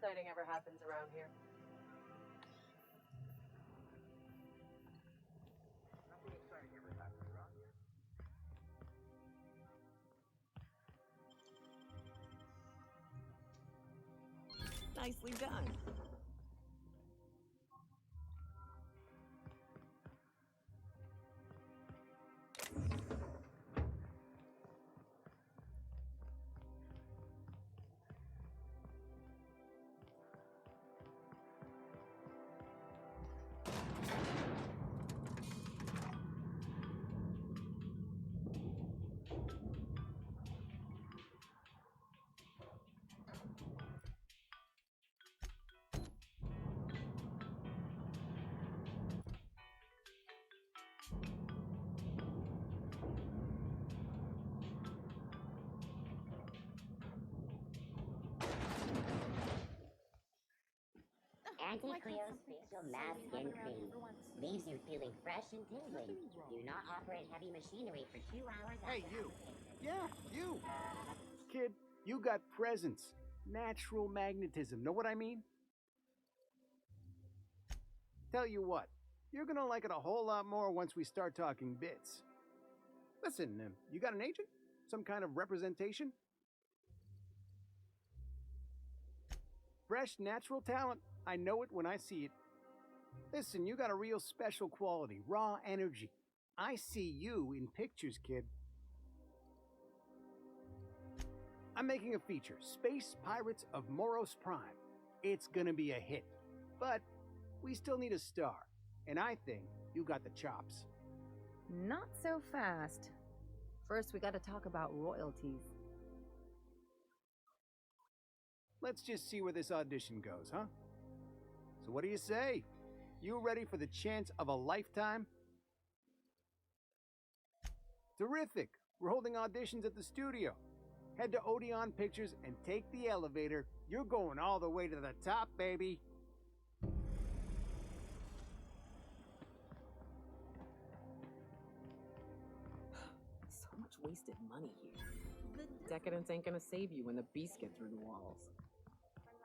exciting ever happens around here. Nothing exciting ever happens around here. Nicely done. Anti-Cleospatial Mask and Cream leaves you feeling fresh and tingling. Do not operate heavy machinery for 2 hours. Hey, you. Yeah, you. Kid, you got presence. Natural magnetism. Know what I mean? Tell you what, you're gonna like it a whole lot more once we start talking bits. Listen, you got an agent? Some kind of representation? Fresh, natural talent. I know it when I see it. Listen, you got a real special quality, raw energy. I see you in pictures, kid. I'm making a feature, Space Pirates of Moros Prime. It's gonna be a hit. But we still need a star. And I think you got the chops. Not so fast. First, we gotta talk about royalties. Let's just see where this audition goes, huh? So what do you say? You ready for the chance of a lifetime? Terrific! We're holding auditions at the studio. Head to Odeon Pictures and take the elevator. You're going all the way to the top, baby. So much wasted money here. Decadence ain't gonna save you when the beasts get through the walls.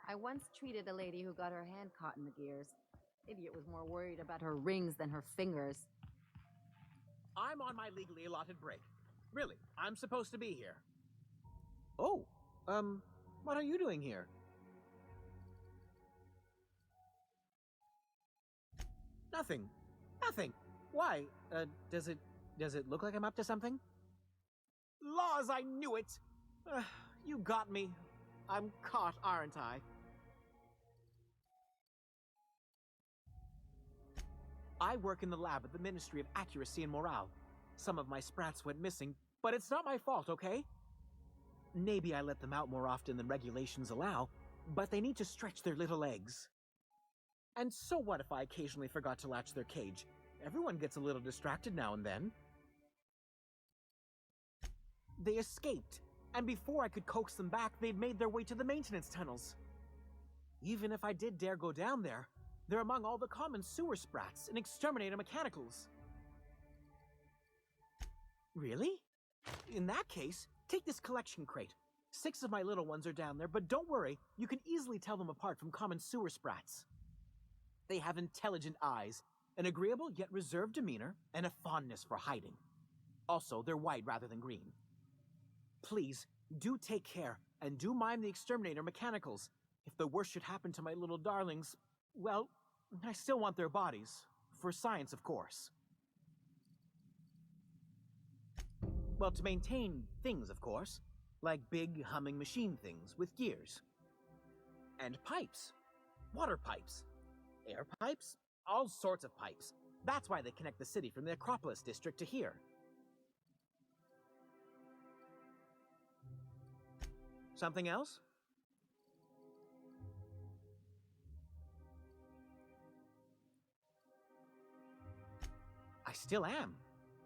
I once treated a lady who got her hand caught in the gears. Idiot was more worried about her rings than her fingers. I'm on my legally allotted break. Really, I'm supposed to be here. Oh, what are you doing here? Nothing. Nothing. Why? Does it look like I'm up to something? Laws, I knew it! You got me. I'm caught, aren't I? I work in the lab at the Ministry of Accuracy and Morale. Some of my sprats went missing, but it's not my fault, okay? Maybe I let them out more often than regulations allow, but they need to stretch their little legs. And so what if I occasionally forgot to latch their cage? Everyone gets a little distracted now and then. They escaped, and before I could coax them back, they'd made their way to the maintenance tunnels. Even if I did dare go down there, they're among all the common sewer sprats and exterminator mechanicals. Really? In that case, take this collection crate. 6 of my little ones are down there, but don't worry, you can easily tell them apart from common sewer sprats. They have intelligent eyes, an agreeable yet reserved demeanor, and a fondness for hiding. Also, they're white rather than green. Please, do take care, and do mind the exterminator mechanicals. If the worst should happen to my little darlings, well, I still want their bodies. For science, of course. Well, to maintain things, of course. Like big, humming machine things with gears. And pipes. Water pipes. Air pipes. All sorts of pipes. That's why they connect the city from the Acropolis district to here. Something else? I still am.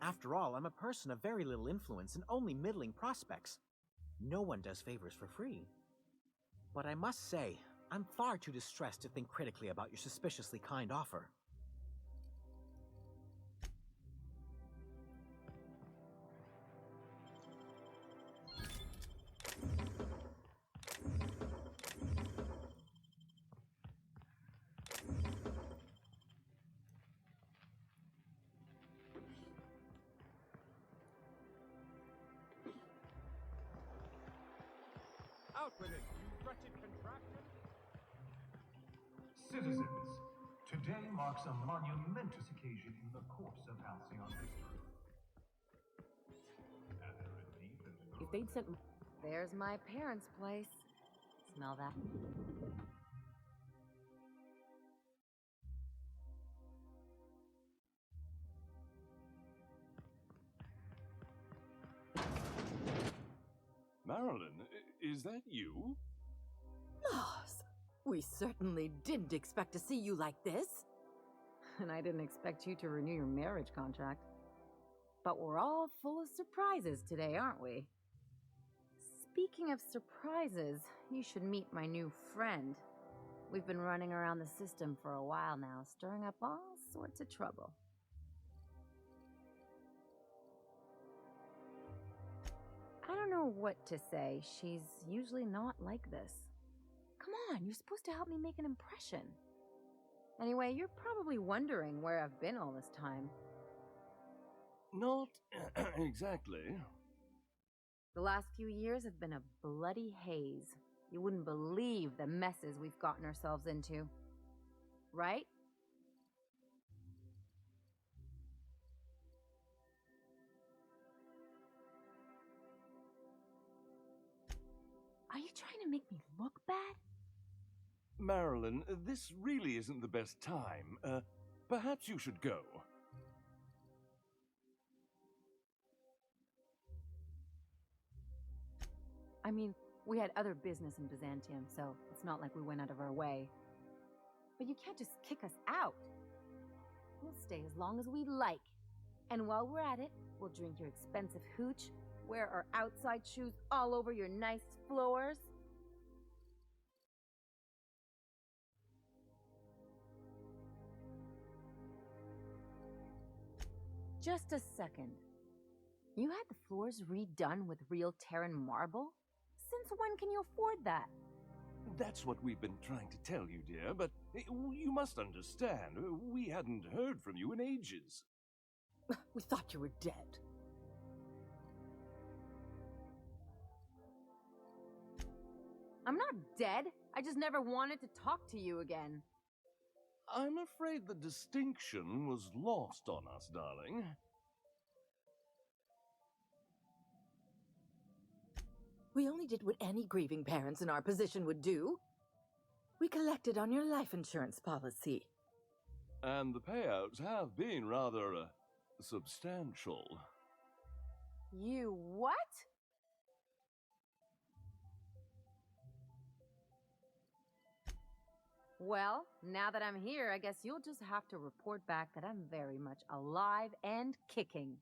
After all, I'm a person of very little influence and only middling prospects. No one does favors for free. But I must say, I'm far too distressed to think critically about your suspiciously kind offer. Out with it, you wretched contraption! Citizens, today marks a monumentous occasion in the course of Halcyon history. After a deep and If they'd sent There's my parents' place. Smell that? Marilyn, is that you? Loss, we certainly didn't expect to see you like this. And I didn't expect you to renew your marriage contract. But we're all full of surprises today, aren't we? Speaking of surprises, you should meet my new friend. We've been running around the system for a while now, stirring up all sorts of trouble. I don't know what to say. She's usually not like this. Come on, you're supposed to help me make an impression. Anyway, you're probably wondering where I've been all this time. Not exactly. The last few years have been a bloody haze. You wouldn't believe the messes we've gotten ourselves into. Right? Are you trying to make me look bad? Marilyn, this really isn't the best time. Perhaps you should go. I mean, we had other business in Byzantium, so it's not like we went out of our way. But you can't just kick us out. We'll stay as long as we like. And while we're at it, we'll drink your expensive hooch, wear our outside shoes all over your nice floors. Just a second. You had the floors redone with real Terran marble? Since when can you afford that? That's what we've been trying to tell you, dear, but you must understand, we hadn't heard from you in ages. We thought you were dead. I'm not dead. I just never wanted to talk to you again. I'm afraid the distinction was lost on us, darling. We only did what any grieving parents in our position would do. We collected on your life insurance policy. And the payouts have been rather substantial. You what? Well, now that I'm here, I guess you'll just have to report back that I'm very much alive and kicking.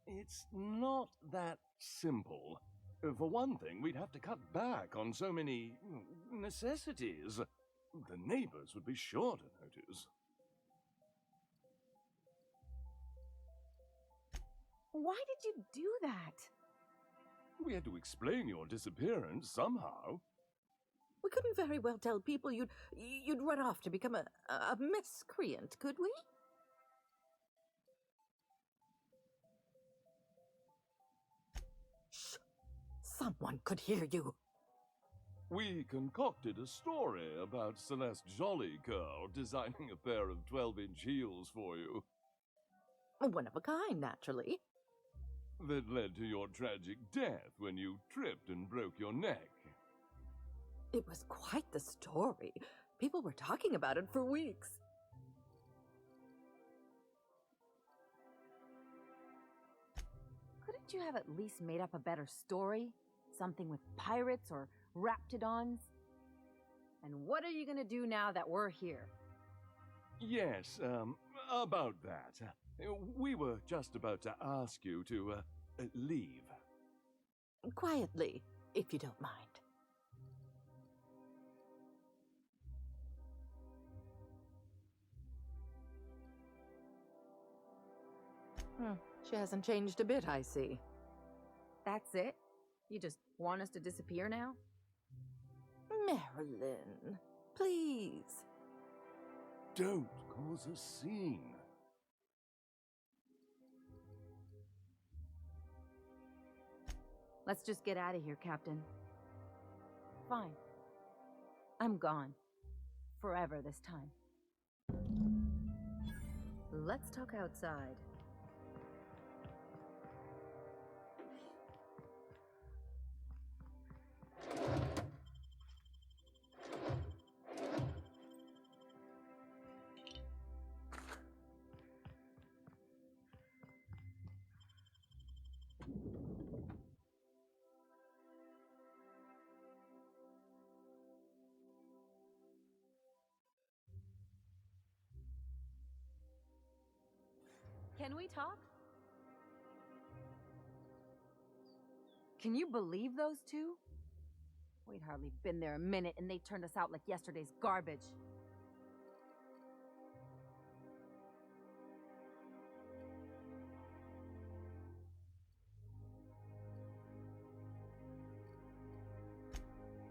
It's not that simple. For one thing, we'd have to cut back on so many necessities. The neighbors would be sure to notice. Why did you do that? We had to explain your disappearance somehow. We couldn't very well tell people you'd run off to become a miscreant, could we? Shh! Someone could hear you. We concocted a story about Celeste Jollycurl designing a pair of 12-inch heels for you. One of a kind, naturally. That led to your tragic death when you tripped and broke your neck. It was quite the story. People were talking about it for weeks. Couldn't you have at least made up a better story? Something with pirates or raptidons? And what are you gonna do now that we're here? Yes, about that. We were just about to ask you to, leave. Quietly, if you don't mind. She hasn't changed a bit, I see. That's it? You just want us to disappear now? Marilyn, please. Don't cause a scene. Let's just get out of here, Captain. fine. I'm gone. Forever this time. Let's talk outside. Can we talk? Can you believe those two? We'd hardly been there a minute and they turned us out like yesterday's garbage.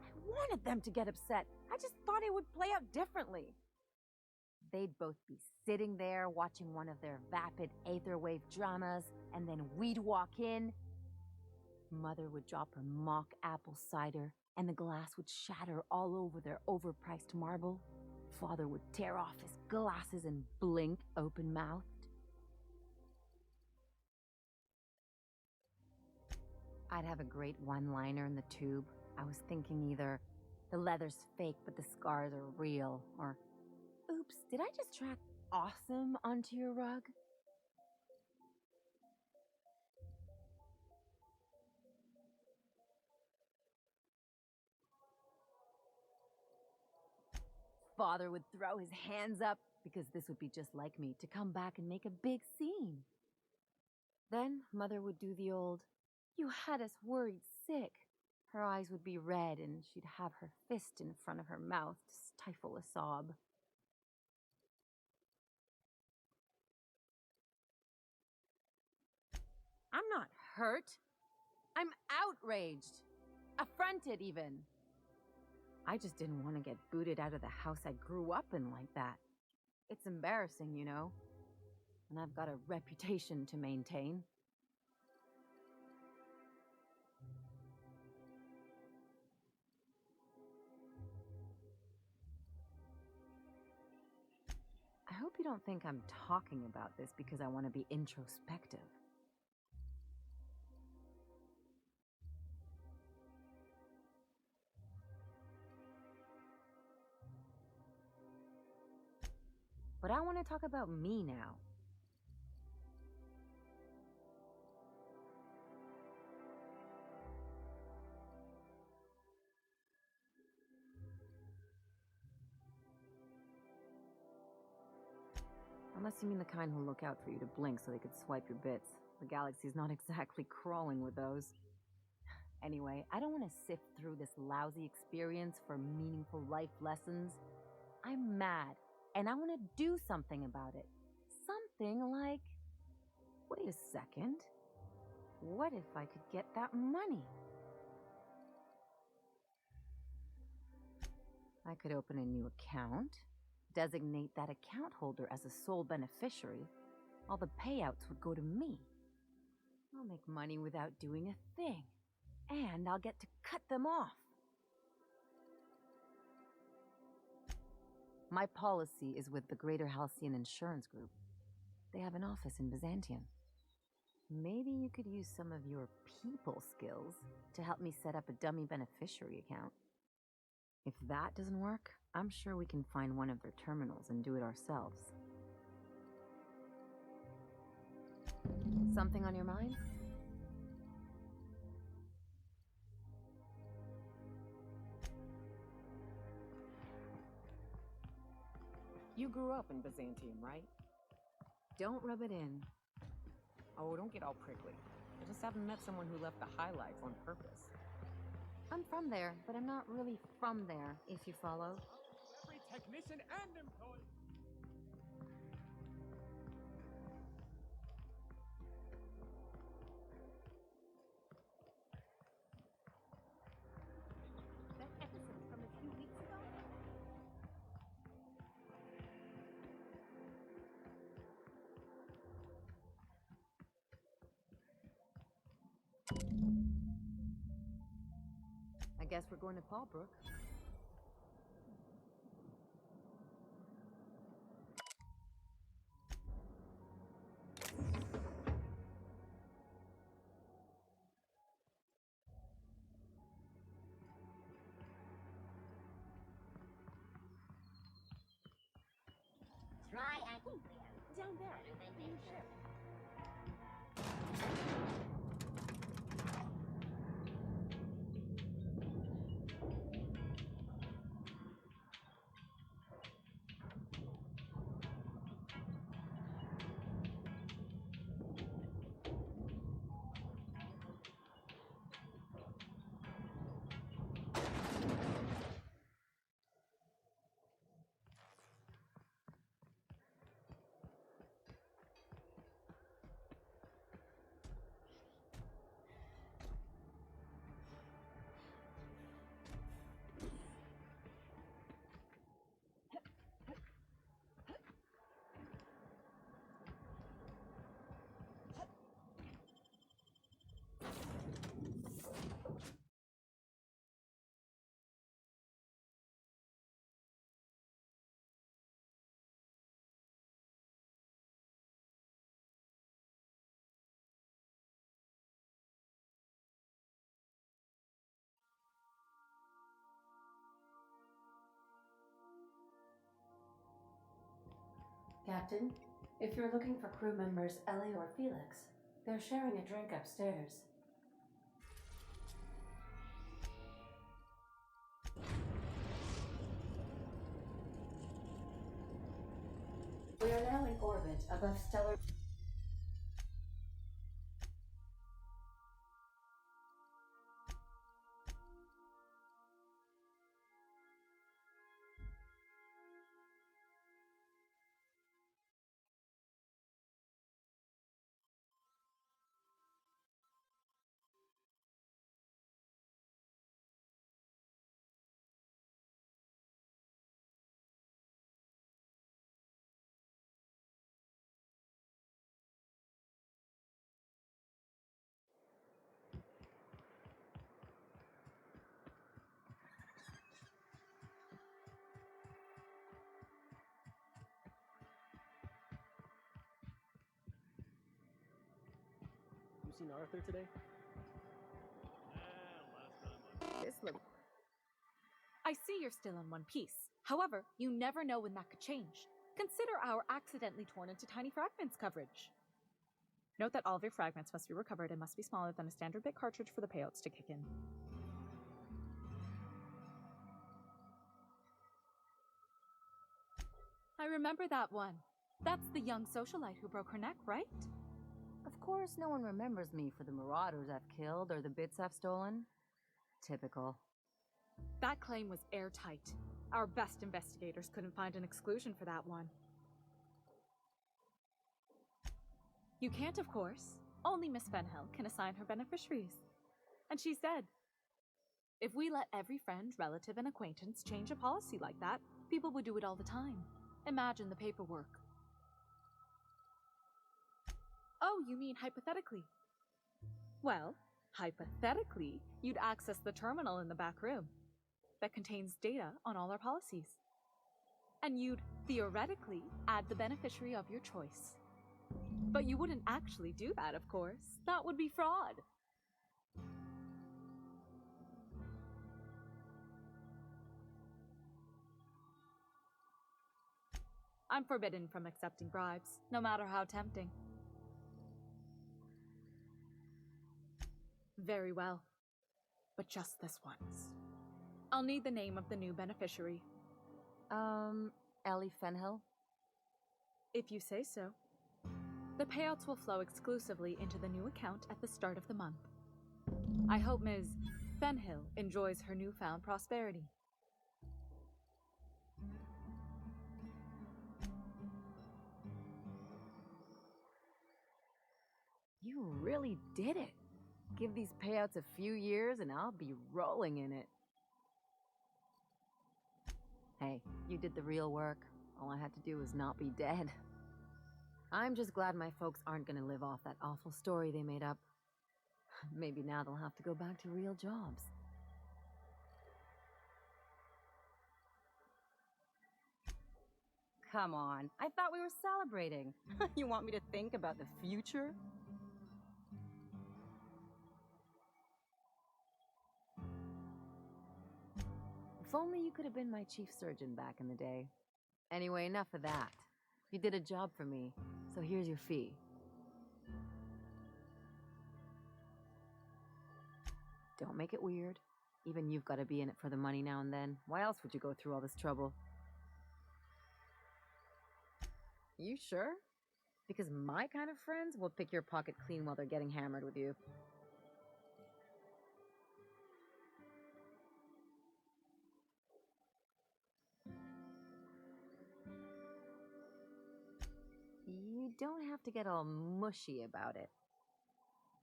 I wanted them to get upset. I just thought it would play out differently. They'd both be sitting there watching one of their vapid aetherwave dramas, and then we'd walk in. Mother would drop her mock apple cider, and the glass would shatter all over their overpriced marble. Father would tear off his glasses and blink open-mouthed. I'd have a great one-liner in the tube. I was thinking either, the leather's fake but the scars are real, or, oops, did I just track awesome onto your rug? Father would throw his hands up, because this would be just like me, to come back and make a big scene. Then Mother would do the old, "You had us worried sick." Her eyes would be red and she'd have her fist in front of her mouth to stifle a sob. I'm not hurt. I'm outraged. Affronted, even. I just didn't want to get booted out of the house I grew up in like that. It's embarrassing, you know. And I've got a reputation to maintain. I hope you don't think I'm talking about this because I want to be introspective. But I want to talk about me now. Unless you mean the kind who'll look out for you to blink so they could swipe your bits. The galaxy's not exactly crawling with those. Anyway, I don't want to sift through this lousy experience for meaningful life lessons. I'm mad, and I want to do something about it. Something like... Wait a second. What if I could get that money? I could open a new account, designate that account holder as a sole beneficiary. All the payouts would go to me. I'll make money without doing a thing, and I'll get to cut them off. My policy is with the Greater Halcyon Insurance Group. They have an office in Byzantium. Maybe you could use some of your people skills to help me set up a dummy beneficiary account. If that doesn't work, I'm sure we can find one of their terminals and do it ourselves. Something on your mind? You grew up in Byzantium, right? Don't rub it in. Oh, don't get all prickly. I just haven't met someone who left the highlights on purpose. I'm from there, but I'm not really from there, if you follow. Every technician and employee. That episode from a few weeks ago? I guess we're going to Paulbrook. Try acting clear. Down there. Better than nature. Captain, if you're looking for crew members Ellie or Felix, they're sharing a drink upstairs. We are now in orbit above stellar... You seen Arthur today? This looks... I see you're still in one piece. However, you never know when that could change. Consider our accidentally torn into tiny fragments coverage. Note that all of your fragments must be recovered and must be smaller than a standard bit cartridge for the payouts to kick in. I remember that one. That's the young socialite who broke her neck, right? Of course, no one remembers me for the marauders I've killed or the bits I've stolen. Typical. That claim was airtight. Our best investigators couldn't find an exclusion for that one. You can't, of course. Only Miss Fenhill can assign her beneficiaries. And she said, if we let every friend, relative, and acquaintance change a policy like that, people would do it all the time. Imagine the paperwork. Oh, you mean hypothetically? Well, hypothetically, you'd access the terminal in the back room that contains data on all our policies. And you'd, theoretically, add the beneficiary of your choice. But you wouldn't actually do that, of course. That would be fraud. I'm forbidden from accepting bribes, no matter how tempting. Very well. But just this once. I'll need the name of the new beneficiary. Ellie Fenhill? If you say so. The payouts will flow exclusively into the new account at the start of the month. I hope Ms. Fenhill enjoys her newfound prosperity. You really did it. Give these payouts a few years and I'll be rolling in it. Hey, you did the real work. All I had to do was not be dead. I'm just glad my folks aren't gonna live off that awful story they made up. Maybe now they'll have to go back to real jobs. come on. I thought we were celebrating. You want me to think about the future? If only you could have been my chief surgeon back in the day. Anyway, enough of that. You did a job for me, so here's your fee. Don't make it weird. Even you've got to be in it for the money now and then. Why else would you go through all this trouble? You sure? Because my kind of friends will pick your pocket clean while they're getting hammered with you. You don't have to get all mushy about it.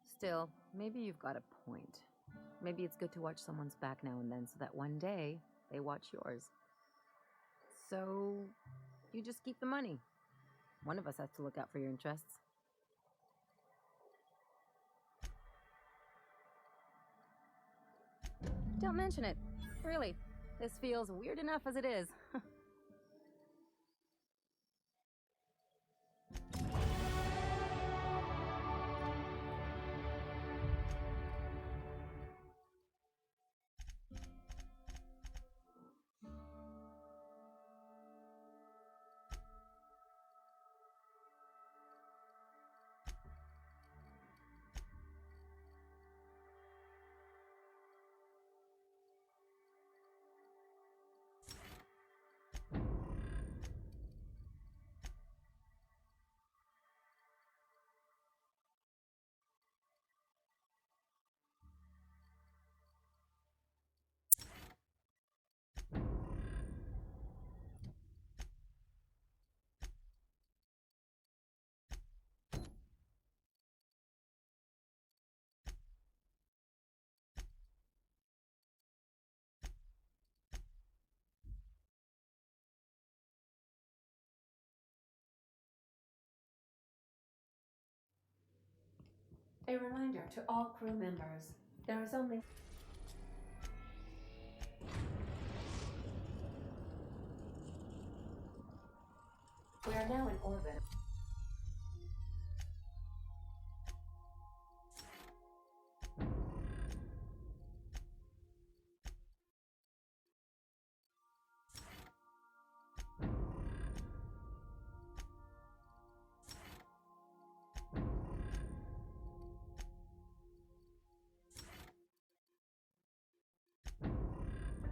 Still, maybe you've got a point. Maybe it's good to watch someone's back now and then so that one day they watch yours. So, you just keep the money. One of us has to look out for your interests. Don't mention it. Really, this feels weird enough as it is. A reminder to all crew members, there is only... We are now in orbit.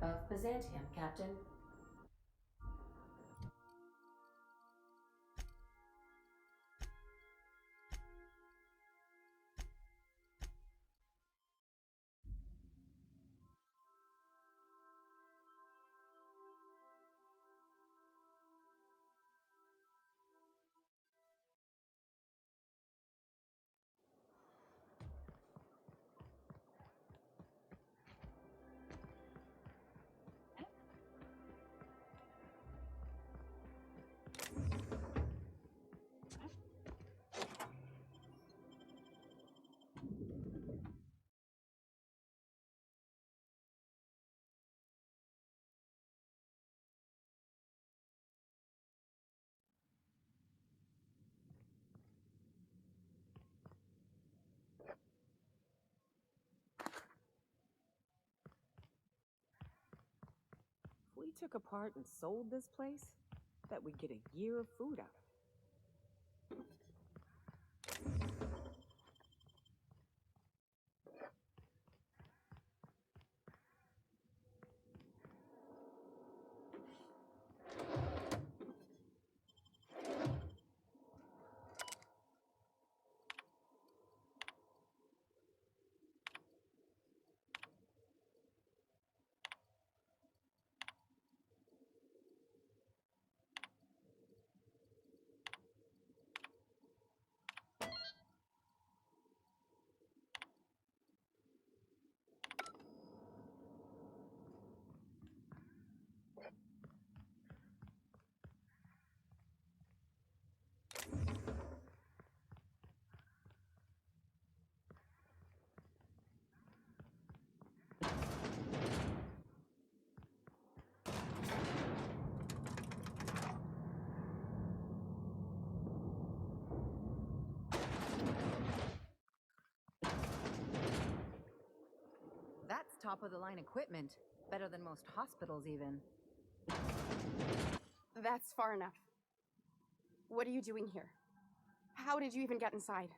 Of Byzantium, Captain. If we took apart and sold this place, bet we'd get a year of food out of it. top-of-the-line equipment. Better than most hospitals, even. That's far enough. What are you doing here? How did you even get inside?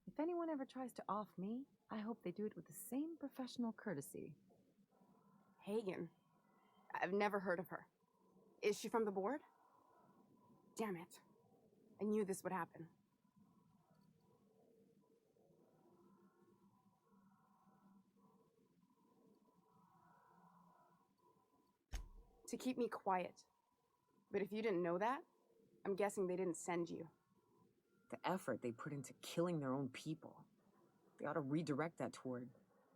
If anyone ever tries to off me, I hope they do it with the same professional courtesy. Hagen? I've never heard of her. Is she from the board? Damn it. I knew this would happen. To keep me quiet. But if you didn't know that, I'm guessing they didn't send you. The effort they put into killing their own people. They ought to redirect that toward,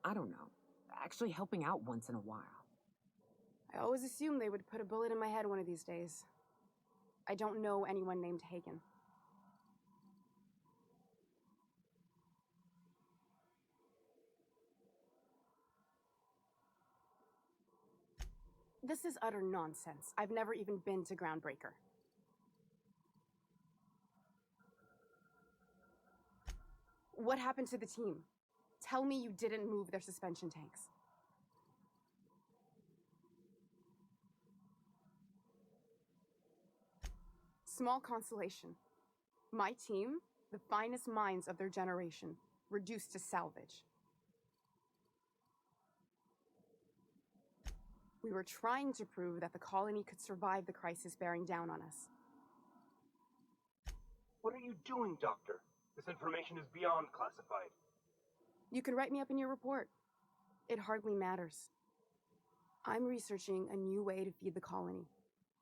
I don't know, actually helping out once in a while. I always assumed they would put a bullet in my head one of these days. I don't know anyone named Hagen. This is utter nonsense. I've never even been to Groundbreaker. What happened to the team? Tell me you didn't move their suspension tanks. Small consolation. My team, the finest minds of their generation, reduced to salvage. We were trying to prove that the colony could survive the crisis bearing down on us. What are you doing, Doctor? This information is beyond classified. You can write me up in your report. It hardly matters. I'm researching a new way to feed the colony.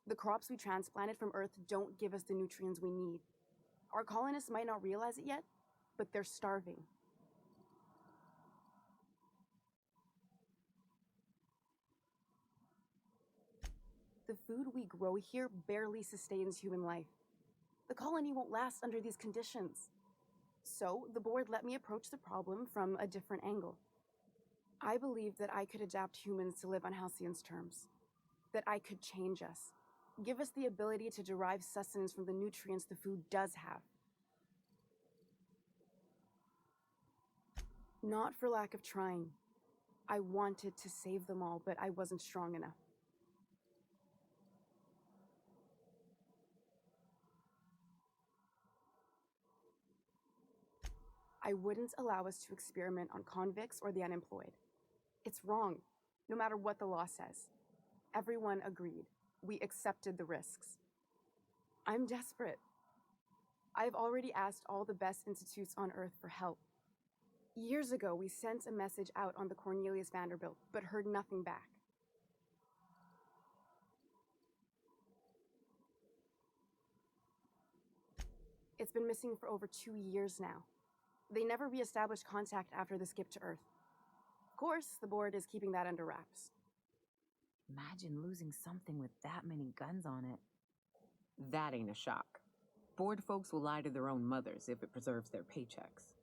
The crops we transplanted from Earth don't give us the nutrients we need. Our colonists might not realize it yet, but they're starving. The food we grow here barely sustains human life. The colony won't last under these conditions. So, the board let me approach the problem from a different angle. I believed that I could adapt humans to live on Halcyon's terms. That I could change us. Give us the ability to derive sustenance from the nutrients the food does have. Not for lack of trying. I wanted to save them all, but I wasn't strong enough. I wouldn't allow us to experiment on convicts or the unemployed. It's wrong, no matter what the law says. Everyone agreed. We accepted the risks. I'm desperate. I've already asked all the best institutes on Earth for help. Years ago, we sent a message out on the Cornelius Vanderbilt, but heard nothing back. It's been missing for over 2 years now. They never re-established contact after the skip to Earth. Of course, the board is keeping that under wraps. Imagine losing something with that many guns on it. That ain't a shock. Board folks will lie to their own mothers if it preserves their paychecks.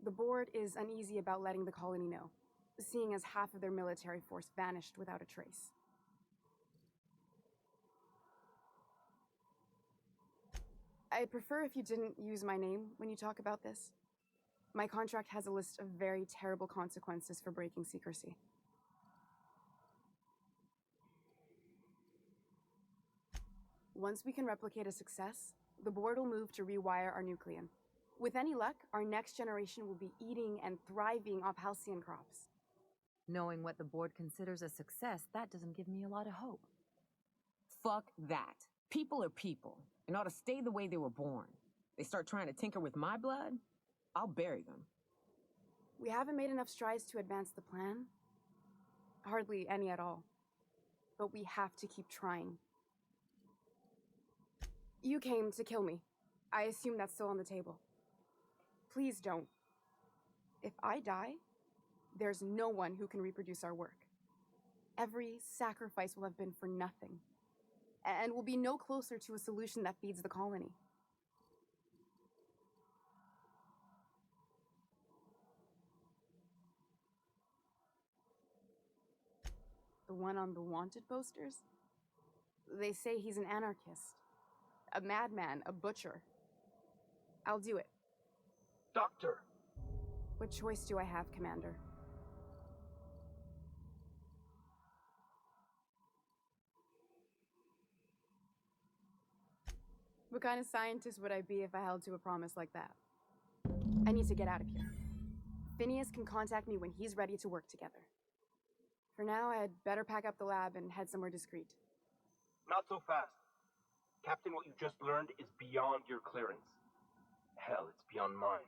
The board is uneasy about letting the colony know, seeing as half of their military force vanished without a trace. I'd prefer if you didn't use my name when you talk about this. My contract has a list of very terrible consequences for breaking secrecy. Once we can replicate a success, the board will move to rewire our nucleon. With any luck, our next generation will be eating and thriving off halcyon crops. Knowing what the board considers a success, that doesn't give me a lot of hope. Fuck that. People are people, and ought to stay the way they were born. They start trying to tinker with my blood, I'll bury them. We haven't made enough strides to advance the plan. Hardly any at all. But we have to keep trying. You came to kill me. I assume that's still on the table. Please don't. If I die, there's no one who can reproduce our work. Every sacrifice will have been for nothing. And we'll be no closer to a solution that feeds the colony. The one on the wanted posters? They say he's an anarchist. A madman, a butcher. I'll do it. Doctor! What choice do I have, Commander? What kind of scientist would I be if I held to a promise like that? I need to get out of here. Phineas can contact me when he's ready to work together. For now, I'd better pack up the lab and head somewhere discreet. Not so fast. Captain, what you just learned is beyond your clearance. Hell, it's beyond mine.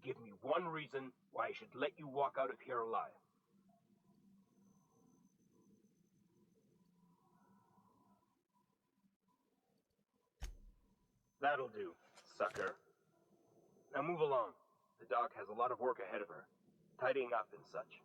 Give me one reason why I should let you walk out of here alive. That'll do, sucker. Now move along. The doc has a lot of work ahead of her, tidying up and such.